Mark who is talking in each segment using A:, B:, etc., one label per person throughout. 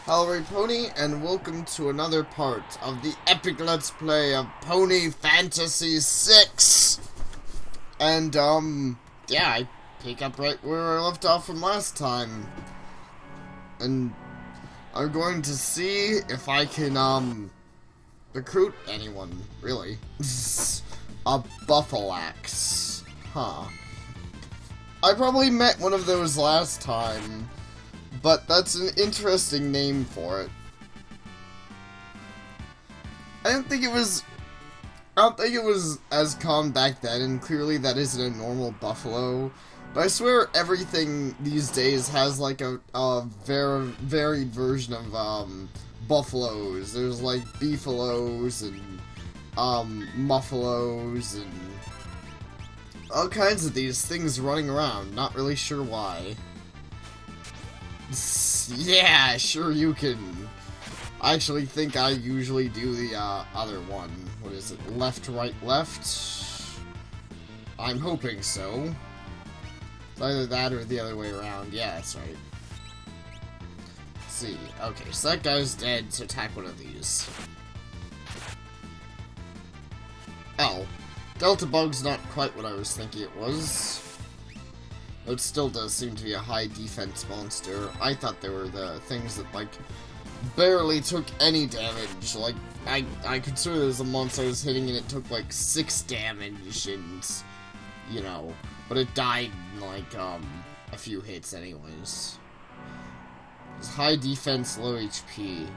A: Hello, Pony, and welcome to another part of the epic Let's Play of Pony Fantasy VI. And, yeah, I pick up right where I left off from last time. And I'm going to see if I can, recruit anyone, really. A Buffalax. Huh. I probably met one of those last time. But that's an interesting name for it. I don't think it was as common back then, and clearly that isn't a normal buffalo. But I swear everything these days has like a very varied version of buffaloes. There's like beefalos and muffalos and all kinds of these things running around. Not really sure why. Yeah, sure you can. I actually think I usually do the other one. What is it? Left, right, left? I'm hoping so. It's either that or the other way around. Yeah, that's right. Let's see. Okay, so that guy's dead, so attack one of these. Oh. Delta Bug's not quite what I was thinking it was. It still does seem to be a high defense monster. I thought they were the things that, like, barely took any damage. Like, I consider this a monster I was hitting and it took, like, 6 damage and, you know, but it died in, like, a few hits anyways. It's high defense, low HP.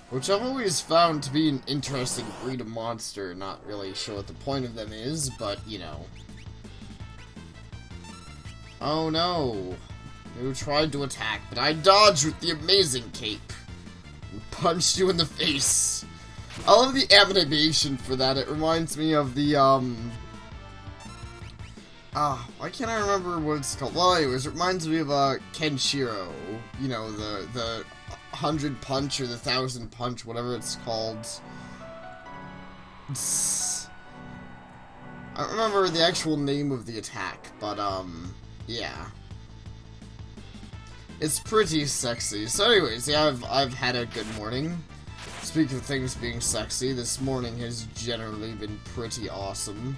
A: Which I've always found to be an interesting breed of monster. Not really sure what the point of them is, but, you know. Oh no. You tried to attack, but I dodged with the amazing cape. And punched you in the face. I love the animation for that. It reminds me of the, why can't I remember what it's called? Well, anyways, it reminds me of, Kenshiro. You know, the 100 punch or the 1000 punch, whatever it's called. I don't remember the actual name of the attack, but, yeah. It's pretty sexy. So anyways, yeah, I've had a good morning. Speaking of things being sexy, this morning has generally been pretty awesome.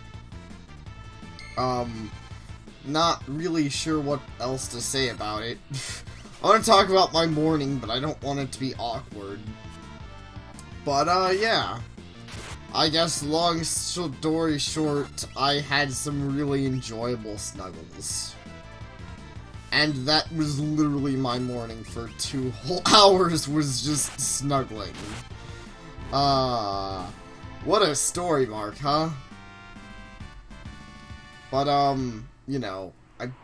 A: Not really sure what else to say about it. I want to talk about my morning, but I don't want it to be awkward. But, yeah. I guess long story short, I had some really enjoyable snuggles. And that was literally my morning for 2 whole hours, was just snuggling. What a story mark, huh? But, you know,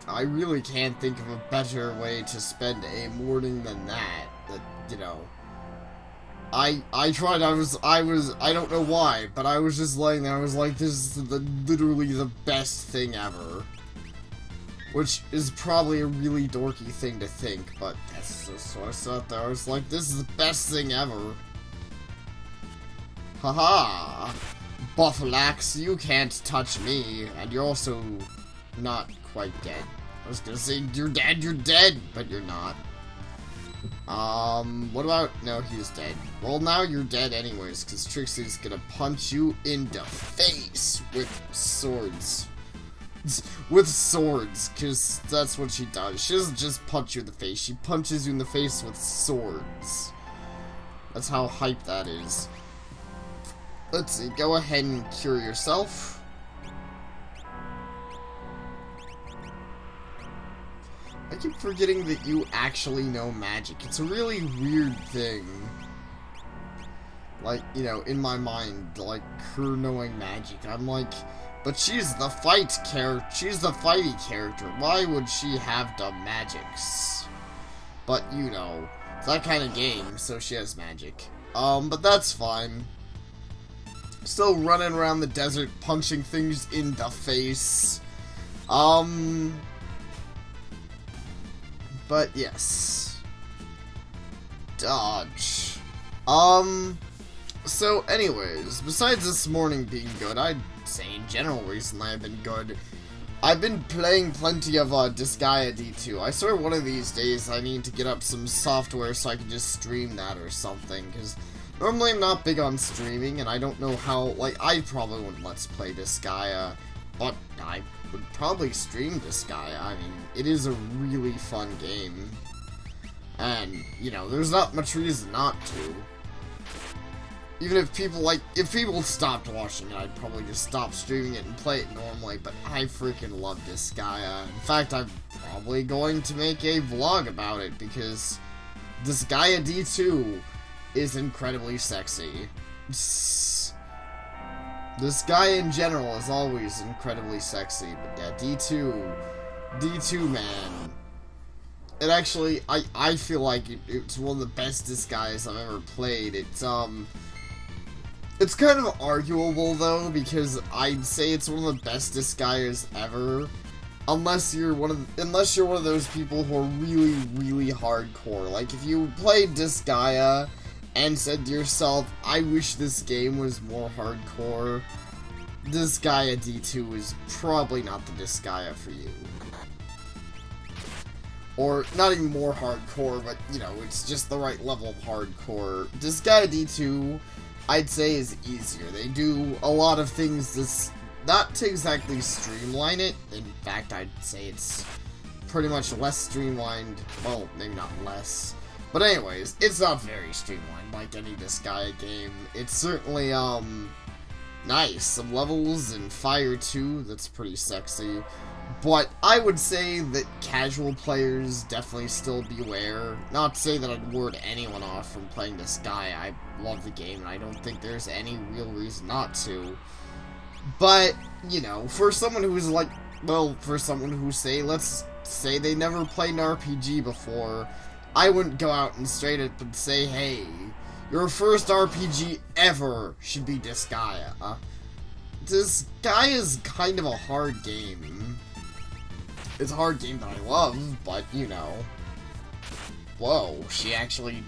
A: I really can't think of a better way to spend a morning than that. That, you know, I tried, I don't know why, but I was just laying there, I was like, this is literally the best thing ever. Which is probably a really dorky thing to think, but that's just what I sat there. I was like, this is the best thing ever. Haha! Buffalax, you can't touch me, and you're also not quite dead. I was gonna say, you're dead, but you're not. What about... No, he's dead. Well, now you're dead anyways, because Trixie's gonna punch you in the face with swords. With swords, because that's what she does. She doesn't just punch you in the face, she punches you in the face with swords. That's how hype that is. Let's see, go ahead and cure yourself. I keep forgetting that you actually know magic. It's a really weird thing. Like, you know, in my mind, like, her knowing magic. I'm like... But she's the she's the fighty character. Why would she have dumb magics? But, you know, it's that kind of game, so she has magic. But that's fine. Still running around the desert, punching things in the face. But yes. Dodge. So anyways, besides this morning being good, I'd say in general recently I've been good. I've been playing plenty of Disgaea D2. I swear one of these days I need to get up some software so I can just stream that or something, because normally I'm not big on streaming, and I don't know how, like, I probably wouldn't Let's Play Disgaea, but I would probably stream Disgaea. I mean, it is a really fun game, and, you know, there's not much reason not to. Even if people stopped watching it, I'd probably just stop streaming it and play it normally, but I freaking love Disgaea. In fact, I'm probably going to make a vlog about it, because Disgaea D2 is incredibly sexy. Disgaea in general is always incredibly sexy, but yeah, D2, man. It actually, I feel like it's one of the best Disgaeas I've ever played. It's kind of arguable, though, because I'd say it's one of the best Disgaeas ever, unless you're one of those people who are really, really hardcore. Like, if you played Disgaea and said to yourself, I wish this game was more hardcore, Disgaea D2 is probably not the Disgaea for you. Or, not even more hardcore, but, you know, it's just the right level of hardcore. Disgaea D2, I'd say, is easier. They do a lot of things not to exactly streamline it. In fact, I'd say it's pretty much less streamlined. Well, maybe not less. But anyways, it's not very streamlined like any Disgaea game. It's certainly, nice. Some levels in Fire 2, that's pretty sexy. But I would say that casual players definitely still beware. Not to say that I'd ward anyone off from playing Disgaea. I love the game, and I don't think there's any real reason not to. But, you know, for someone who's like, well, for someone who let's say they never played an RPG before, I wouldn't go out and straight up and say, hey, your first RPG ever should be Disgaea. Disgaea is kind of a hard game. It's a hard game that I love, but, you know. Whoa, she actually...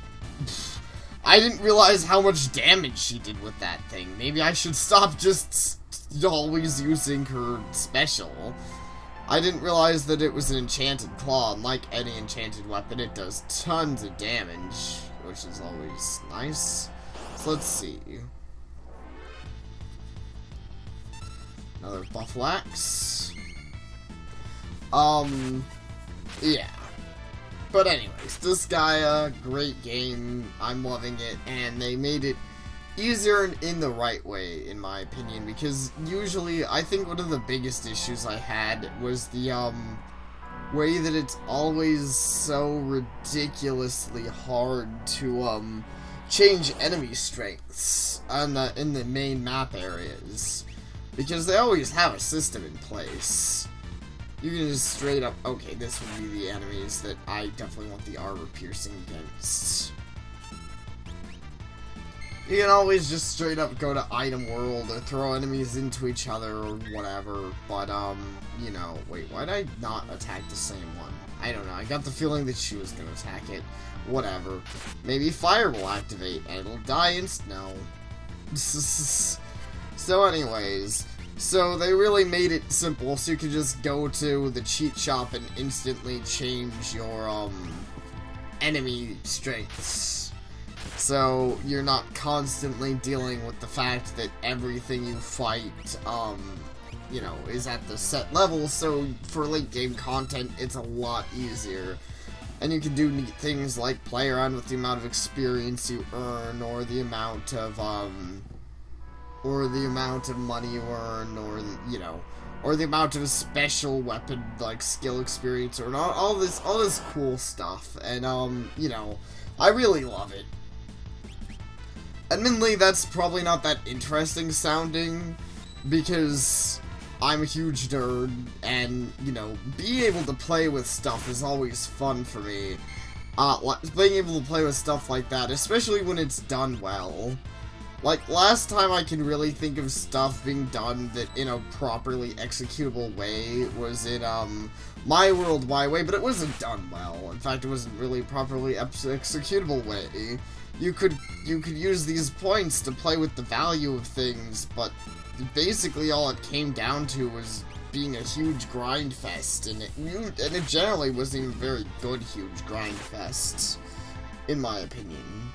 A: I didn't realize how much damage she did with that thing. Maybe I should stop just always using her special. I didn't realize that it was an enchanted claw, and like any enchanted weapon, it does tons of damage, which is always nice. So let's see. Another Buffalo Axe. Yeah. But anyways, Disgaea, great game, I'm loving it, and they made it easier in the right way, in my opinion, because usually, I think one of the biggest issues I had was the, way that it's always so ridiculously hard to, change enemy strengths in the main map areas, because they always have a system in place. You can just straight up, okay, this would be the enemies that I definitely want the armor piercing against. You can always just straight up go to Item World or throw enemies into each other or whatever, but, you know, wait, why did I not attack the same one? I don't know, I got the feeling that she was gonna attack it. Whatever. Maybe fire will activate and it'll die no. So anyways... So they really made it simple, so you could just go to the cheat shop and instantly change your, enemy strengths. So you're not constantly dealing with the fact that everything you fight, you know, is at the set level, so for late game content, it's a lot easier. And you can do neat things like play around with the amount of experience you earn, or the amount of, money you earn, or, you know, or the amount of special weapon, like, skill experience, or all this cool stuff, and, you know, I really love it. Admittedly, that's probably not that interesting sounding, because I'm a huge nerd, and, you know, being able to play with stuff is always fun for me. Being able to play with stuff like that, especially when it's done well. Like, last time I can really think of stuff being done that in a properly executable way was in, My World, My Way, but it wasn't done well. In fact, it wasn't really properly executable way. You could use these points to play with the value of things, but basically all it came down to was being a huge grind fest, and it generally wasn't even a very good huge grind fest, in my opinion.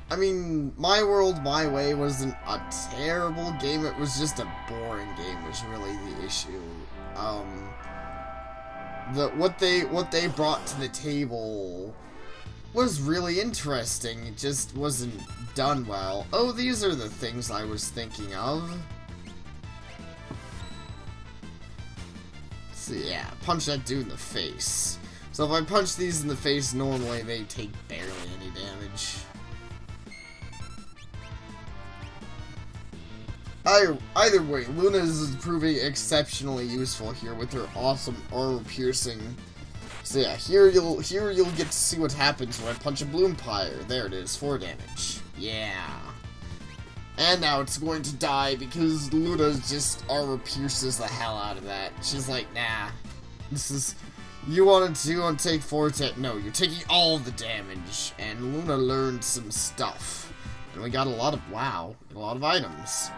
A: I mean, My World, My Way wasn't a terrible game, it was just a boring game, was really the issue. What they brought to the table was really interesting, it just wasn't done well. Oh, these are the things I was thinking of. So yeah, punch that dude in the face. So if I punch these in the face normally, they take barely any damage. Either way, Luna is proving exceptionally useful here with her awesome armor piercing. So yeah, here you'll get to see what happens when I punch a Bloompire. There it is, 4 damage. Yeah. And now it's going to die because Luna just armor pierces the hell out of that. She's like, nah, this is, you want to take 4 no, you're taking all the damage. And Luna learned some stuff. And we got a lot of, wow, a lot of items.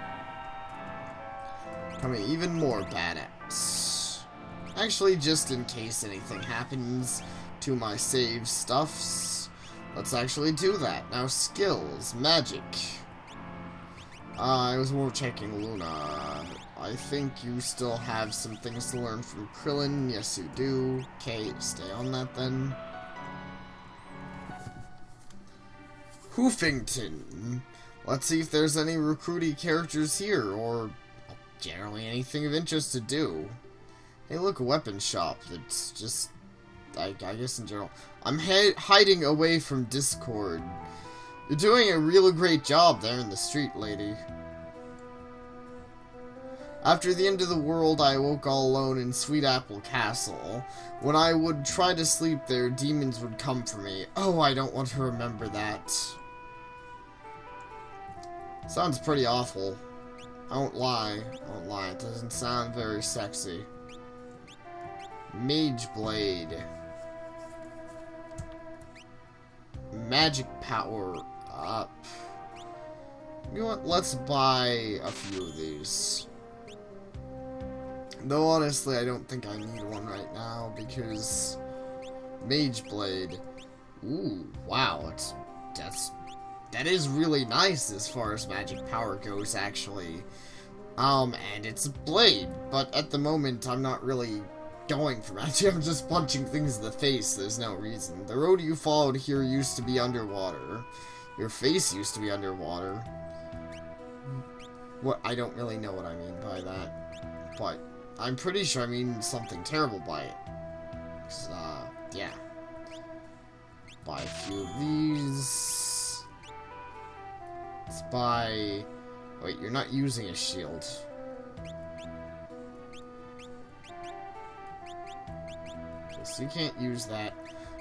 A: Becoming even more badass. Actually, just in case anything happens to my save stuffs, let's actually do that. Now, skills, magic. I was more checking Luna. I think you still have some things to learn from Krillin. Yes, you do. Okay, stay on that then. Hoofington. Let's see if there's any recruity characters here, or generally anything of interest to do. Hey, look, a weapon shop. It's just, I guess in general. I'm hiding away from Discord. You're doing a real great job there in the street, lady. After the end of the world, I woke all alone in Sweet Apple Castle. When I would try to sleep there, demons would come for me. Oh, I don't want to remember that. Sounds pretty awful. I won't lie. It doesn't sound very sexy. Mage Blade. Magic power up. You know what? Let's buy a few of these. Though honestly, I don't think I need one right now because Mage Blade. Ooh, wow! That is really nice as far as magic power goes, actually. And it's a blade, but at the moment I'm not really going for magic. I'm just punching things in the face. There's no reason. The road you followed here used to be underwater. Your face used to be underwater. What? I don't really know what I mean by that, but I'm pretty sure I mean something terrible by it. Yeah. Buy a few of these. Let's buy... Wait, you're not using a shield. Okay, so you can't use that.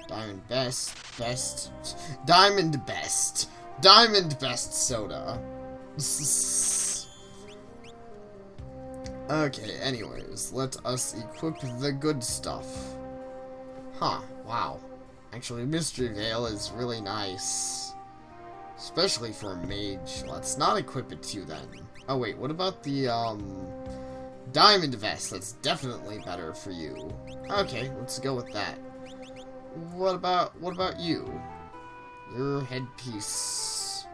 A: Diamond Best soda. Okay, anyways, let us equip the good stuff. Huh, wow. Actually, Mystery Veil is really nice. Especially for a mage. Let's not equip it to you then. Oh wait, what about the, Diamond Vest? That's definitely better for you. Okay, let's go with that. What about you? Your headpiece.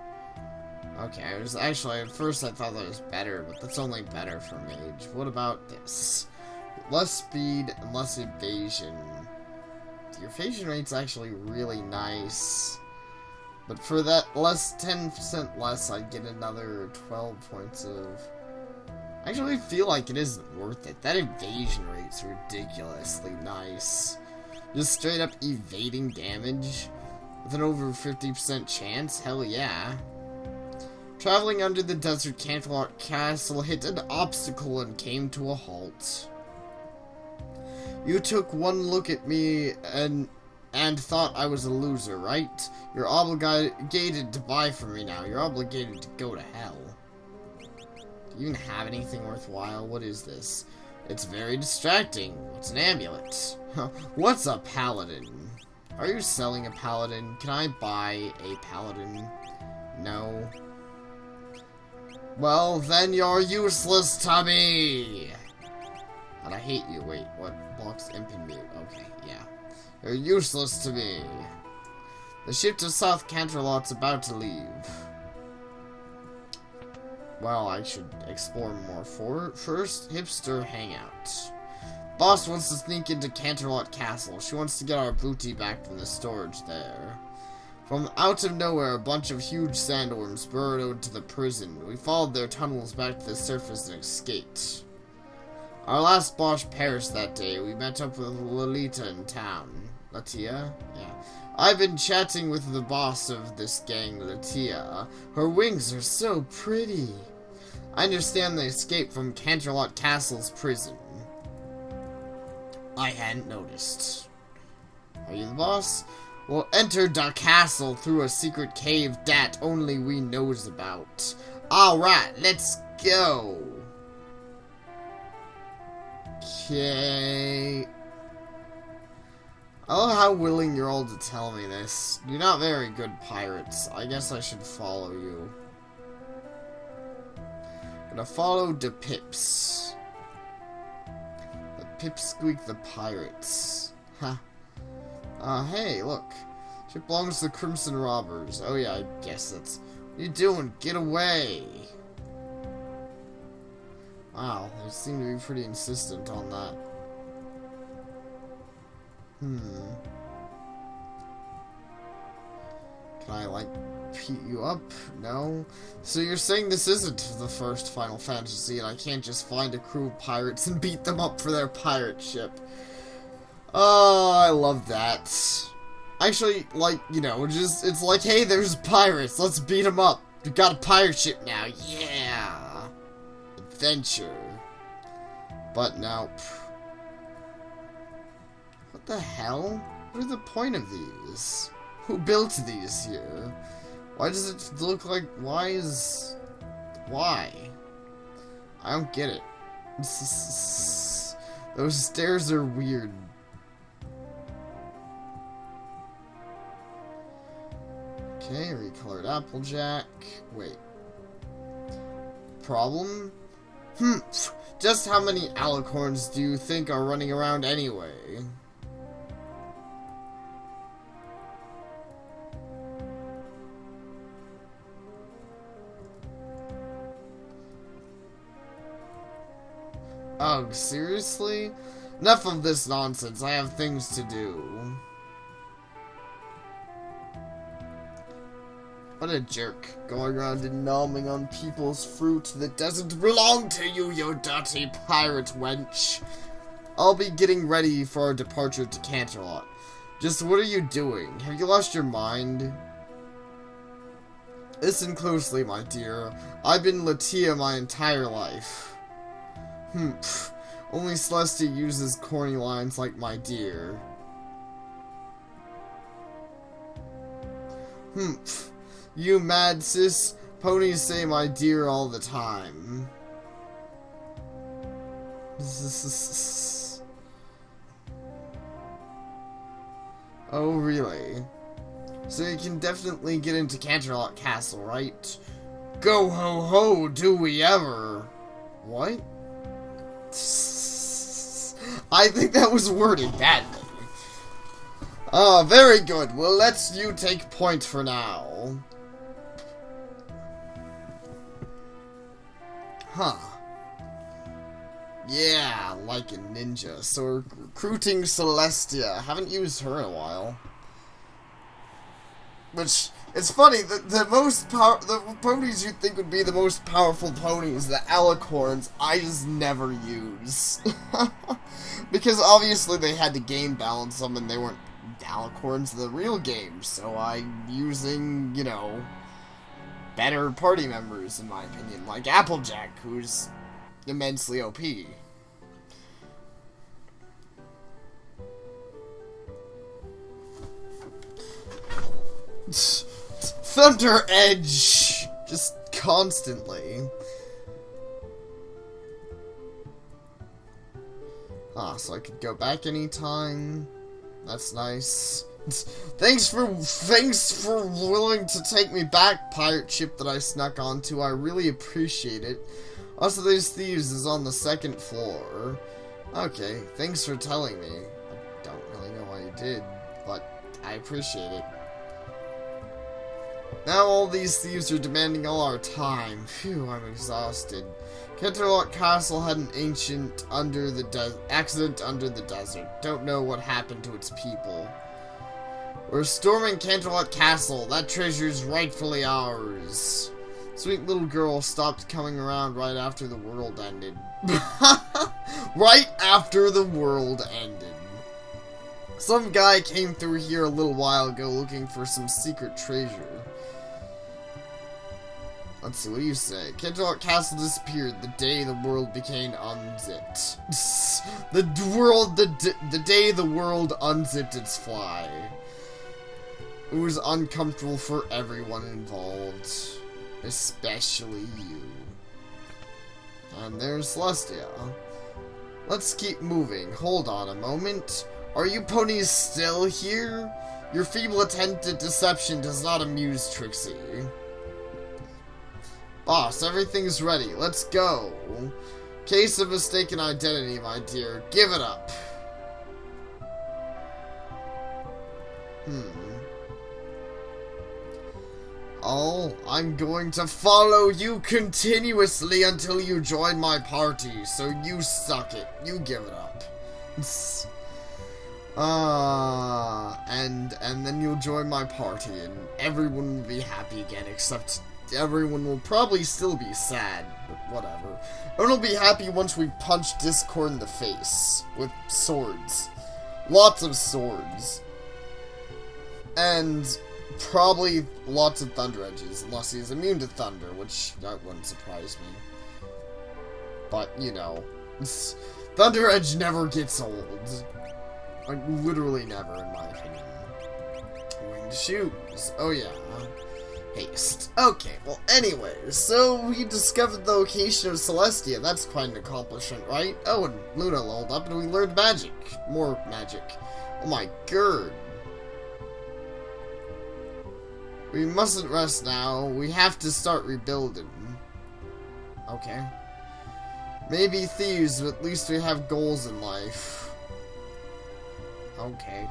A: Okay, at first I thought that was better, but that's only better for mage. What about this? Less speed and less evasion. Your evasion rate's actually really nice. But for that 10% less, I'd get another 12 points of... I actually feel like it isn't worth it. That evasion rate's ridiculously nice. Just straight up evading damage with an over 50% chance? Hell yeah. Traveling under the desert, Canterlot Castle hit an obstacle and came to a halt. You took one look at me and thought I was a loser, right? You're obligated to buy from me now. You're obligated to go to hell. Do you even have anything worthwhile? What is this? It's very distracting. What's an amulet? What's a paladin? Are you selling a paladin? Can I buy a paladin? No. Well, then you're useless to me! And I hate you. Wait, what blocks imp and mute? Okay, yeah. You're useless to me. The ship to South Canterlot's about to leave. Well, I should explore more first. Hipster hangout. Boss wants to sneak into Canterlot Castle. She wants to get our booty back from the storage there. From out of nowhere, a bunch of huge sandworms burrowed into the prison. We followed their tunnels back to the surface and escaped. Our last boss perished that day. We met up with Lolita in town. Latia? Yeah. I've been chatting with the boss of this gang, Latia. Her wings are so pretty. I understand they escaped from Canterlot Castle's prison. I hadn't noticed. Are you the boss? We'll enter the castle through a secret cave that only we knows about. Alright, let's go. Okay. I love how willing you're all to tell me this. You're not very good pirates. I guess I should follow you. Gonna follow the Pips. The Pipsqueak the Pirates. Huh. Hey, look. Ship belongs to the Crimson Robbers. Oh yeah, I guess that's... What are you doing? Get away! Wow, they seem to be pretty insistent on that. Can I, like, beat you up? No? So you're saying this isn't the first Final Fantasy and I can't just find a crew of pirates and beat them up for their pirate ship. Oh, I love that. Actually, like, you know, just, it's like, hey, there's pirates, let's beat them up. We got a pirate ship now, yeah! Adventure. But no. What the hell? What are the point of these? Who built these here? Why does it look like... Why? I don't get it. Those stairs are weird. Okay, recolored Applejack. Wait. Problem? Just how many alicorns do you think are running around anyway? Ugh, seriously? Enough of this nonsense, I have things to do. What a jerk, going around and gnawing on people's fruit that doesn't belong to you, you dirty pirate wench. I'll be getting ready for our departure to Canterlot. Just what are you doing? Have you lost your mind? Listen closely, my dear. I've been Latia my entire life. Only Celestia uses corny lines like my dear. You mad sis? Ponies say my dear all the time. Oh, really? So you can definitely get into Canterlot Castle, right? Go ho ho, do we ever? What? I think that was worded badly. Oh, very good. Well, let's you take point for now. Huh. Yeah, like a ninja. So we're recruiting Celestia. Haven't used her in a while. Which, it's funny, the ponies you'd think would be the most powerful ponies, the alicorns, I just never use. Because obviously they had to game balance them and they weren't alicorns in the real game, so I'm using, you know, better party members in my opinion, like Applejack, who's immensely OP. Thunder Edge! Just constantly. Ah, so I could go back anytime. That's nice. Thanks for willing to take me back, pirate ship that I snuck onto. I really appreciate it. Also, these thieves is on the 2nd floor. Okay, thanks for telling me. I don't really know why you did, but I appreciate it. Now all these thieves are demanding all our time. Phew, I'm exhausted. Canterlot Castle had an accident under the desert. Don't know what happened to its people. We're storming Canterlot Castle. That treasure's rightfully ours. Sweet little girl stopped coming around right after the world ended. Right after the world ended. Some guy came through here a little while ago looking for some secret treasure. Let's see, what do you say? Canterlot Castle disappeared the day the world became unzipped. The day the world unzipped its fly. It was uncomfortable for everyone involved. Especially you. And there's Celestia. Let's keep moving. Hold on a moment. Are you ponies still here? Your feeble attempt at deception does not amuse Trixie. Boss, everything's ready. Let's go. Case of mistaken identity, my dear. Give it up. I'm going to follow you continuously until you join my party, so you suck it. You give it up. And then you'll join my party, and everyone will be happy again, except everyone will probably still be sad, but whatever. Everyone will be happy once we punch Discord in the face with swords. Lots of swords. And probably lots of Thunder Edges, unless he's immune to thunder, which that wouldn't surprise me. But, you know, Thunder Edge never gets old. Like, literally never, in my opinion. Winged shoes. Oh, yeah. Haste. Okay, well, anyways, so we discovered the location of Celestia. That's quite an accomplishment, right? Oh, and Luna leveled up, and we learned magic. More magic. Oh my god. We mustn't rest now. We have to start rebuilding. Okay. Maybe thieves, but at least we have goals in life. Okay.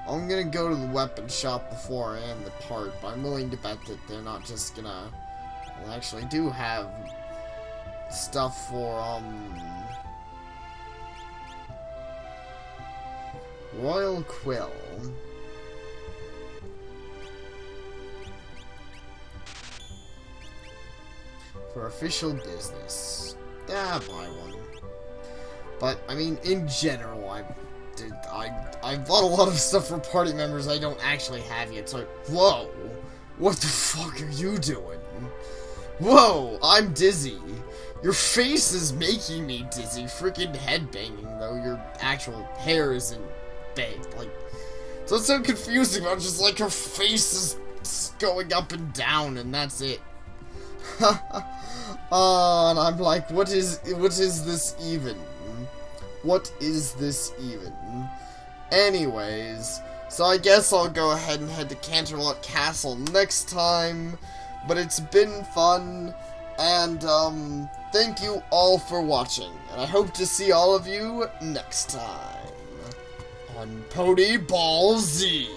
A: I'm gonna go to the weapon shop before I end the part, but I'm willing to bet that they're not just gonna... Well, actually do have stuff for, Royal Quill. For official business. Yeah, buy one. But, I mean, in general, I bought a lot of stuff for party members I don't actually have yet, so whoa! What the fuck are you doing? Whoa! I'm dizzy. Your face is making me dizzy. Freaking headbanging, though. Your actual hair isn't big. Like, so it's so confusing about just like her face is going up and down, and that's it. And I'm like, what is this even? What is this even? Anyways, so I guess I'll go ahead and head to Canterlot Castle next time, but it's been fun, and thank you all for watching, and I hope to see all of you next time on Pony Ball Z.